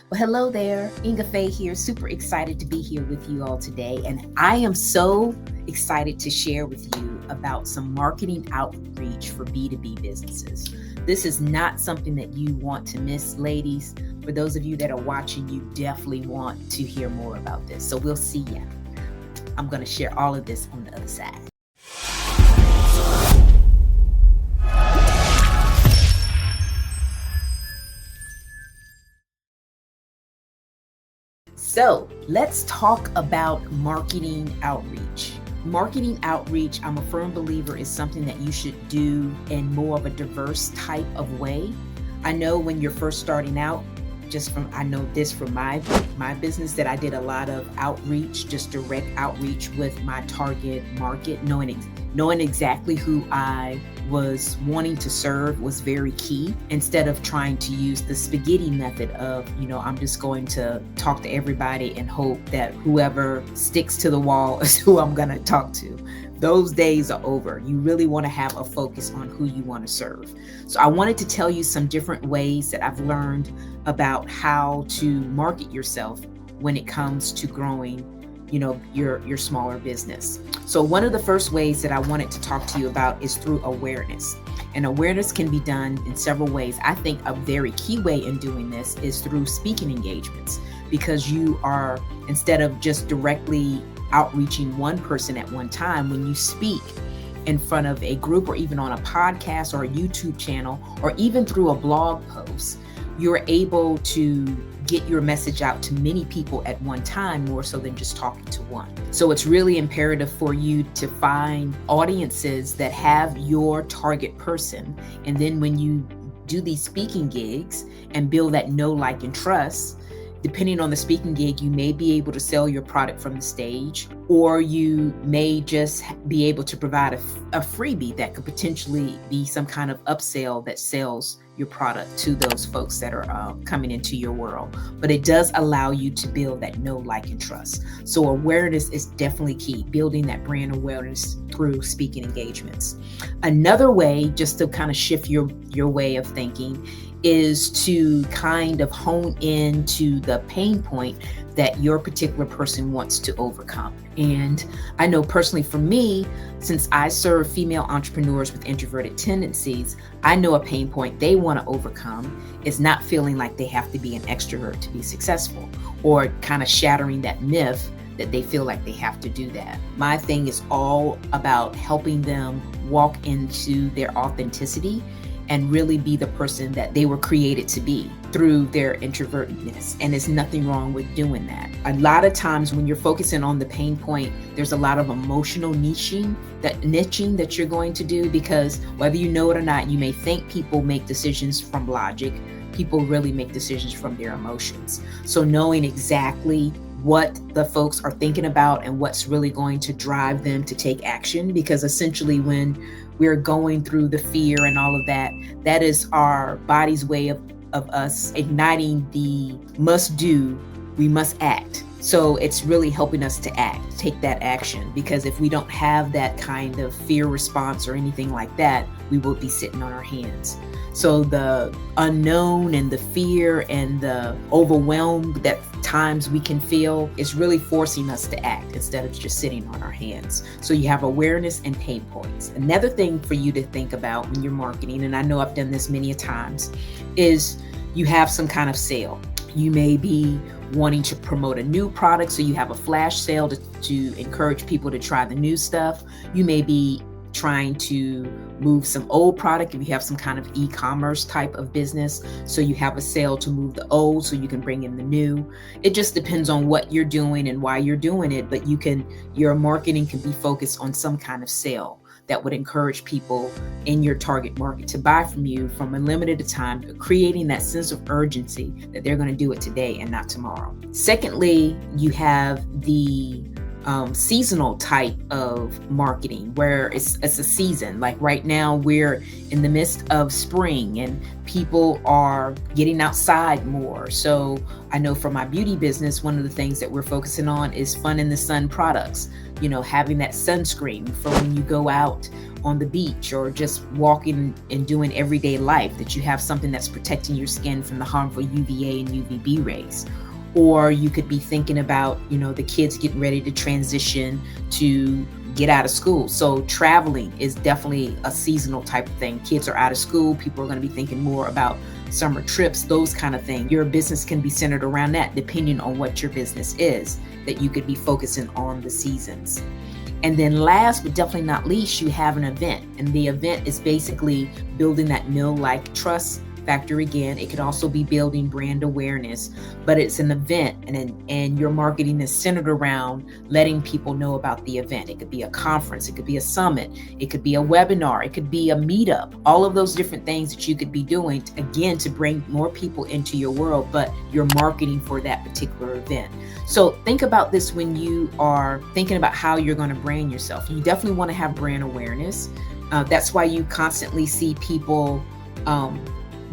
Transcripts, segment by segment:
Well, hello there. Ingafay here. Super excited to be here with you all today. And I am so excited to share with you about some marketing outreach for B2B businesses. This is not something that you want to miss, ladies. For those of you that are watching, you definitely want to hear more about this. So we'll see ya. I'm going to share all of this on the other side. So let's talk about marketing outreach. Marketing outreach, I'm a firm believer, is something that you should do in more of a diverse type of way. I know when you're first starting out, I know this from my business, that I did a lot of outreach, just direct outreach with my target market. Knowing exactly who I was wanting to serve was very key, instead of trying to use the spaghetti method of, I'm just going to talk to everybody and hope that whoever sticks to the wall is who I'm going to talk to. Those days are over. You really want to have a focus on who you want to serve. So I wanted to tell you some different ways that I've learned about how to market yourself when it comes to growing, your smaller business. So one of the first ways that I wanted to talk to you about is through awareness. And awareness can be done in several ways. I think a very key way in doing this is through speaking engagements, because you are, instead of just directly outreaching one person at one time, when you speak in front of a group, or even on a podcast or a YouTube channel, or even through a blog post, you're able to get your message out to many people at one time, more so than just talking to one. So it's really imperative for you to find audiences that have your target person. And then when you do these speaking gigs and build that know, like, and trust, depending on the speaking gig, you may be able to sell your product from the stage, or you may just be able to provide a freebie that could potentially be some kind of upsell that sells your product to those folks that are coming into your world. But it does allow you to build that know, like, and trust. So awareness is definitely key, building that brand awareness through speaking engagements. Another way, just to kind of shift your way of thinking, is to kind of hone into the pain point that your particular person wants to overcome. And I know personally for me, since I serve female entrepreneurs with introverted tendencies, I know a pain point they want to overcome is not feeling like they have to be an extrovert to be successful, or kind of shattering that myth that they feel like they have to do that. My thing is all about helping them walk into their authenticity and really be the person that they were created to be through their introvertedness. And there's nothing wrong with doing that. A lot of times when you're focusing on the pain point, there's a lot of emotional niching that you're going to do, because whether you know it or not, you may think people make decisions from logic. People really make decisions from their emotions. So knowing exactly what the folks are thinking about and what's really going to drive them to take action, because essentially when we're going through the fear and all of that, that is our body's way of us igniting the must do, we must act. So it's really helping us to act, take that action, because if we don't have that kind of fear response or anything like that, we will be sitting on our hands. So the unknown and the fear and the overwhelm that times we can feel is really forcing us to act instead of just sitting on our hands. So you have awareness and pain points. Another thing for you to think about when you're marketing, and I know I've done this many a times, is you have some kind of sale. You may be wanting to promote a new product, so you have a flash sale to encourage people to try the new stuff. You may be trying to move some old product if you have some kind of e-commerce type of business. So you have a sale to move the old so you can bring in the new. It just depends on what you're doing and why you're doing it, but your marketing can be focused on some kind of sale that would encourage people in your target market to buy from you from a limited time, creating that sense of urgency that they're going to do it today and not tomorrow. Secondly, you have the seasonal type of marketing where it's a season. Like right now, we're in the midst of spring and people are getting outside more. So I know for my beauty business, one of the things that we're focusing on is fun in the sun products. Having that sunscreen for when you go out on the beach or just walking and doing everyday life, that you have something that's protecting your skin from the harmful UVA and UVB rays. Or you could be thinking about, the kids getting ready to transition to get out of school. So traveling is definitely a seasonal type of thing. Kids are out of school. People are going to be thinking more about summer trips, those kind of things. Your business can be centered around that depending on what your business is, that you could be focusing on the seasons. And then last but definitely not least, you have an event. And the event is basically building that know-like trust factor again. It could also be building brand awareness, but it's an event, and your marketing is centered around letting people know about the event. It could be a conference, it could be a summit, it could be a webinar, it could be a meetup, all of those different things that you could be doing again to bring more people into your world, but you're marketing for that particular event. So think about this when you are thinking about how you're going to brand yourself. You definitely want to have brand awareness. That's why you constantly see people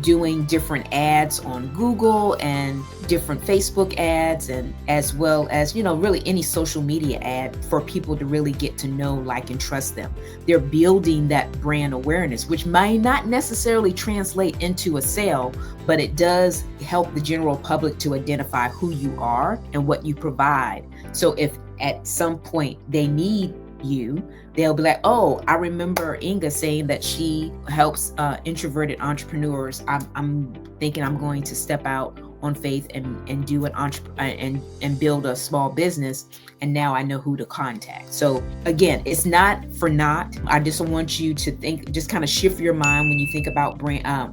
doing different ads on Google and different Facebook ads, and as well as, really any social media ad for people to really get to know, like, and trust them. They're building that brand awareness, which may not necessarily translate into a sale, but it does help the general public to identify who you are and what you provide. So if at some point they need you, they'll be like, oh, I remember Inga saying that she helps introverted entrepreneurs. I'm thinking I'm going to step out on faith and do and build a small business, and now I know who to contact. So again, it's not for naught. I just want you to think, just kind of shift your mind when you think about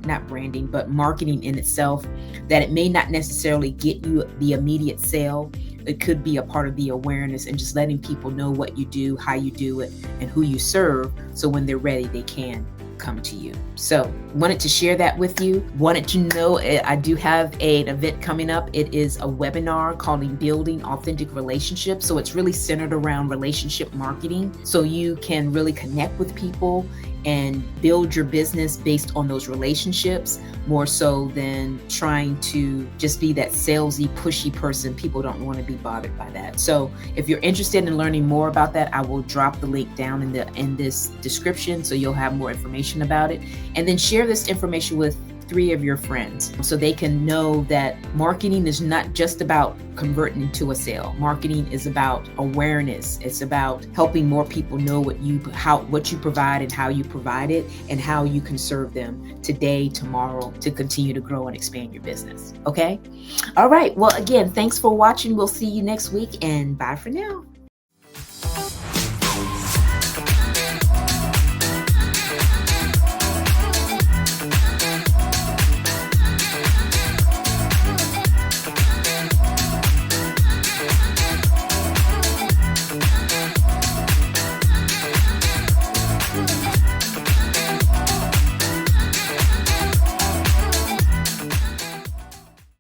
not branding, but marketing in itself, that it may not necessarily get you the immediate sale. It could be a part of the awareness and just letting people know what you do, how you do it, and who you serve. So when they're ready, they can come to you. So wanted to share that with you. Wanted to know, I do have an event coming up. It is a webinar called Building Authentic Relationships. So it's really centered around relationship marketing. So you can really connect with people and build your business based on those relationships, more so than trying to just be that salesy, pushy person. People don't want to be bothered by that. So if you're interested in learning more about that, I will drop the link down in this description, so you'll have more information about it. And then share this information with 3 of your friends so they can know that marketing is not just about converting into a sale. Marketing is about awareness. It's about helping more people know what you provide and how you provide it, and how you can serve them today, tomorrow, to continue to grow and expand your business. Okay? All right. Well, again, thanks for watching. We'll see you next week, and bye for now.